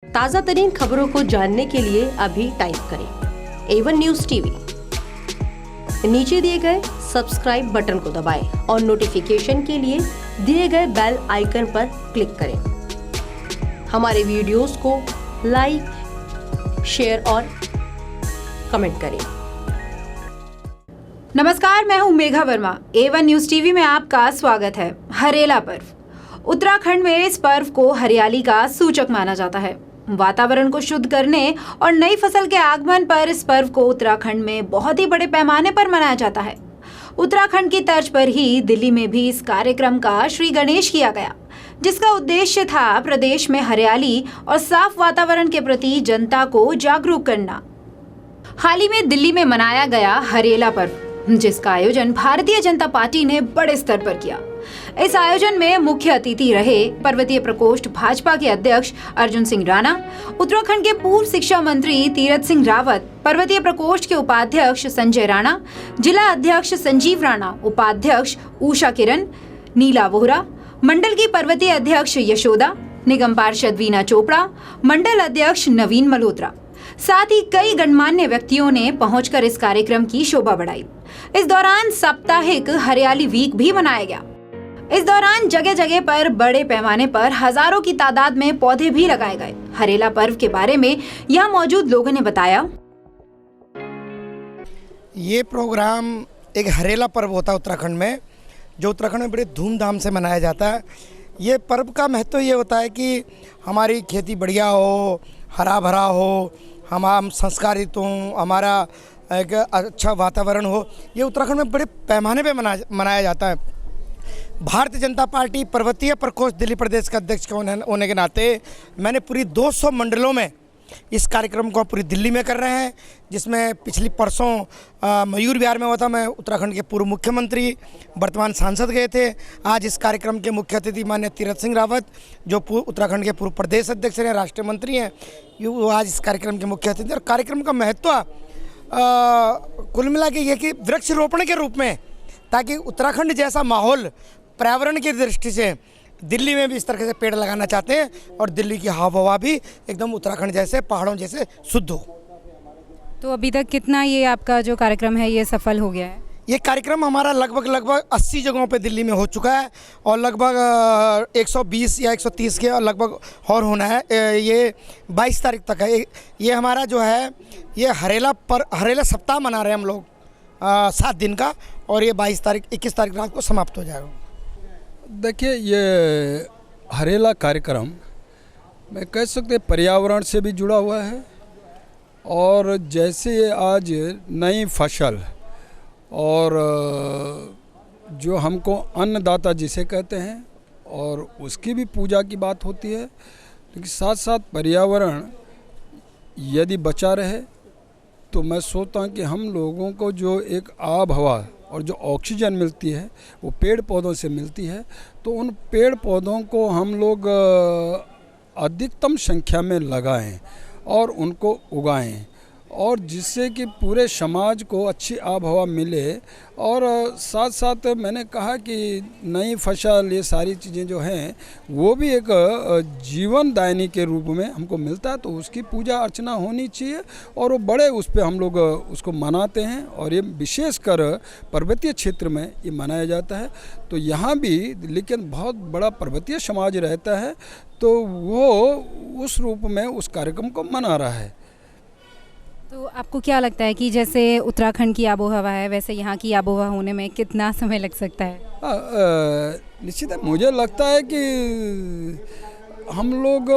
ताज़ा तरीन खबरों को जानने के लिए अभी टाइप करें A1 न्यूज़ टीवी। नीचे दिए गए सब्सक्राइब बटन को दबाएं और नोटिफिकेशन के लिए दिए गए बेल आइकन पर क्लिक करें। हमारे वीडियोस को लाइक, शेयर और कमेंट करें। नमस्कार, मैं हूं Megha Verma. A1 news TV में आपका स्वागत है। हरेला पर्व उत्तराखंड में इस पर्व को हरियाली का सूचक माना जाता है। वातावरण को शुद्ध करने और नई फसल के आगमन पर इस पर्व को उत्तराखंड में बहुत ही बड़े पैमाने पर मनाया जाता है। उत्तराखंड की तर्ज पर ही दिल्ली में भी इस कार्यक्रम का श्री गणेश किया गया, जिसका उद्देश्य था प्रदेश में हरियाली और साफ वातावरण के प्रति जनता को जागरूक करना। हाल ही में दिल्ली में मनाया गया हरेला पर्व, जिसका आयोजन भारतीय जनता पार्टी ने बड़े स्तर पर किया। इस आयोजन में मुख्य अतिथि रहे पर्वतीय प्रकोष्ठ भाजपा के अध्यक्ष अर्जुन सिंह राणा, उत्तराखंड के पूर्व शिक्षा मंत्री तीरथ सिंह रावत, पर्वतीय प्रकोष्ठ के उपाध्यक्ष संजय राणा, जिला अध्यक्ष संजीव राणा, उपाध्यक्ष उषा किरण, नीला वोहरा, मंडल की पर्वतीय अध्यक्ष यशोदा, निगम पार्षद वीना चोपड़ा, मंडल अध्यक्ष नवीन मल्होत्रा, साथ ही कई गणमान्य व्यक्तियों ने पहुंचकर इस कार्यक्रम की शोभा बढ़ाई। इस दौरान साप्ताहिक हरियाली वीक भी मनाया गया। इस दौरान जगह जगह पर बड़े पैमाने पर हजारों की तादाद में पौधे भी लगाए गए। हरेला पर्व के बारे में यहाँ मौजूद लोगों ने बताया। ये प्रोग्राम एक हरेला पर्व होता है उत्तराखंड में, जो उत्तराखंड में बड़े धूमधाम से मनाया जाता है। ये पर्व का महत्व ये होता है कि हमारी खेती बढ़िया हो, हरा भरा हो, हम संस्कारित हों, हमारा एक अच्छा वातावरण हो। ये उत्तराखंड में बड़े पैमाने पे मनाया जाता है। भारतीय जनता पार्टी पर्वतीय प्रकोष्ठ दिल्ली प्रदेश का अध्यक्ष होने के नाते मैंने पूरी 200 मंडलों में इस कार्यक्रम को पूरी दिल्ली में कर रहे हैं, जिसमें पिछली परसों मयूर विहार में हुआ था। मैं उत्तराखंड के पूर्व मुख्यमंत्री वर्तमान सांसद गए थे। आज इस कार्यक्रम के मुख्य अतिथि माननीय तीरथ सिंह रावत, जो उत्तराखंड के पूर्व प्रदेश अध्यक्ष हैं, राष्ट्रीय मंत्री हैं, वो आज इस कार्यक्रम के मुख्य अतिथि। और कार्यक्रम का महत्व कुल मिला के ये कि वृक्षारोपण के रूप में, ताकि उत्तराखंड जैसा माहौल पर्यावरण की दृष्टि से दिल्ली में भी इस तरह से पेड़ लगाना चाहते हैं और दिल्ली की हवा भी एकदम उत्तराखंड जैसे पहाड़ों जैसे शुद्ध हो। तो अभी तक कितना ये आपका जो कार्यक्रम है ये सफल हो गया है? ये कार्यक्रम हमारा लगभग 80 जगहों पे दिल्ली में हो चुका है और लगभग 120 या 130 के लगभग और होना है। ये 22 तारीख तक है। ये हमारा जो है ये हरेला सप्ताह मना रहे हैं हम लोग 7 दिन का, और ये 21 तारीख रात को समाप्त हो जाएगा। देखिए, ये हरेला कार्यक्रम मैं कह सकते पर्यावरण से भी जुड़ा हुआ है, और जैसे ये आज नई फसल और जो हमको अन्नदाता जिसे कहते हैं, और उसकी भी पूजा की बात होती है, लेकिन साथ साथ पर्यावरण यदि बचा रहे तो मैं सोचता हूँ कि हम लोगों को जो एक आब हवा और जो ऑक्सीजन मिलती है वो पेड़ पौधों से मिलती है। तो उन पेड़ पौधों को हम लोग अधिकतम संख्या में लगाएं और उनको उगाएं, और जिससे कि पूरे समाज को अच्छी आब हवा मिले। और साथ साथ मैंने कहा कि नई फसल, ये सारी चीज़ें जो हैं वो भी एक जीवन दायिनी के रूप में हमको मिलता है, तो उसकी पूजा अर्चना होनी चाहिए, और वो बड़े उस पर हम लोग उसको मनाते हैं। और ये विशेषकर पर्वतीय क्षेत्र में ये मनाया जाता है। तो यहाँ भी लेकिन बहुत बड़ा पर्वतीय समाज रहता है, तो वो उस रूप में उस कार्यक्रम को मना रहा है। तो आपको क्या लगता है कि जैसे उत्तराखंड की आबोहवा है, वैसे यहाँ की आबोहवा होने में कितना समय लग सकता है? निश्चित है, मुझे लगता है कि हम लोग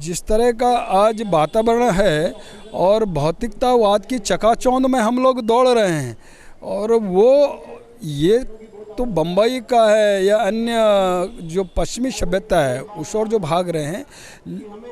जिस तरह का आज वातावरण है और भौतिकतावाद की चकाचौंध में हम लोग दौड़ रहे हैं, और वो ये तो बम्बई का है या अन्य जो पश्चिमी सभ्यता है उस ओर जो भाग रहे हैं,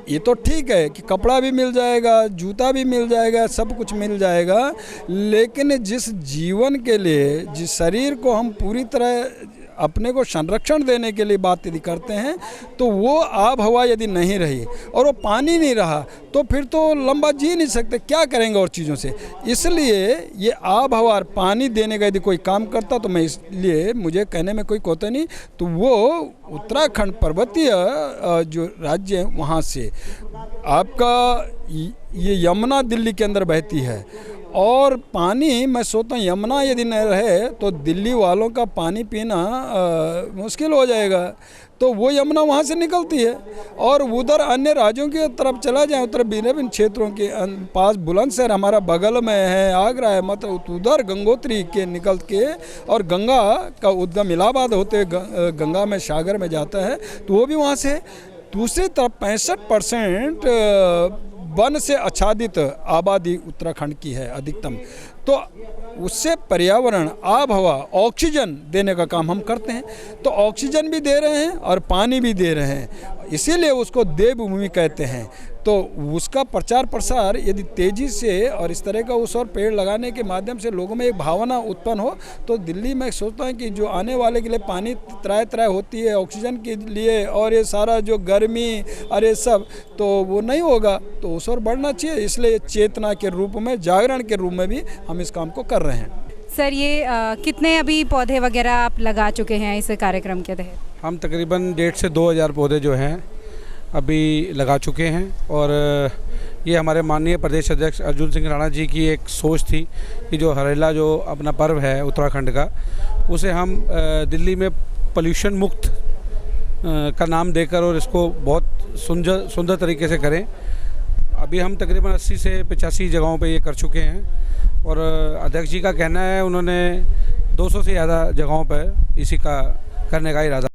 ये तो ठीक है कि कपड़ा भी मिल जाएगा, जूता भी मिल जाएगा, सब कुछ मिल जाएगा, लेकिन जिस जीवन के लिए, जिस शरीर को हम पूरी तरह अपने को संरक्षण देने के लिए बात यदि करते हैं तो वो आब हवा यदि नहीं रही और वो पानी नहीं रहा तो फिर तो लंबा जी नहीं सकते, क्या करेंगे और चीज़ों से। इसलिए ये आब हवा और पानी देने का यदि कोई काम करता तो मैं इसलिए मुझे कहने में कोई कोता नहीं, तो वो उत्तराखंड पर्वतीय जो राज्य है वहाँ से आपका ये यमुना दिल्ली के अंदर बहती है और पानी मैं सोचता हूँ यमुना यदि न रहे तो दिल्ली वालों का पानी पीना मुश्किल हो जाएगा। तो वो यमुना वहाँ से निकलती है और उधर अन्य राज्यों की तरफ चला जाए, उत्तर विभिन्न क्षेत्रों के पास बुलंदशहर हमारा बगल में है, आगरा है, मतलब उधर गंगोत्री के निकल के और गंगा का उद्गम इलाहाबाद होते गंगा में सागर में जाता है, तो वो भी वहाँ से। दूसरी तरफ 65% वन से आच्छादित आबादी उत्तराखंड की है अधिकतम, तो उससे पर्यावरण आब हवा ऑक्सीजन देने का काम हम करते हैं। तो ऑक्सीजन भी दे रहे हैं और पानी भी दे रहे हैं, इसीलिए उसको देवभूमि कहते हैं। तो उसका प्रचार प्रसार यदि तेज़ी से और इस तरह का उस और पेड़ लगाने के माध्यम से लोगों में एक भावना उत्पन्न हो तो दिल्ली में सोचता हूँ कि जो आने वाले के लिए पानी त्राय त्राय होती है ऑक्सीजन के लिए और ये सारा जो गर्मी और ये सब, तो वो नहीं होगा, तो उस और बढ़ना चाहिए। इसलिए चेतना के रूप में, जागरण के रूप में भी हम इस काम को कर रहे हैं। सर ये कितने अभी पौधे वगैरह आप लगा चुके हैं इस कार्यक्रम के तहत? हम तकरीबन 1,500 से 2,000 पौधे जो हैं अभी लगा चुके हैं और ये हमारे माननीय प्रदेश अध्यक्ष अर्जुन सिंह राणा जी की एक सोच थी कि जो हरेला जो अपना पर्व है उत्तराखंड का, उसे हम दिल्ली में पोल्यूशन मुक्त का नाम देकर और इसको बहुत सुंदर तरीके से करें। अभी हम तकरीबन 80 से 85 जगहों पे ये कर चुके हैं और अध्यक्ष जी का कहना है उन्होंने 200 से ज़्यादा जगहों पर इसी का करने का इरादा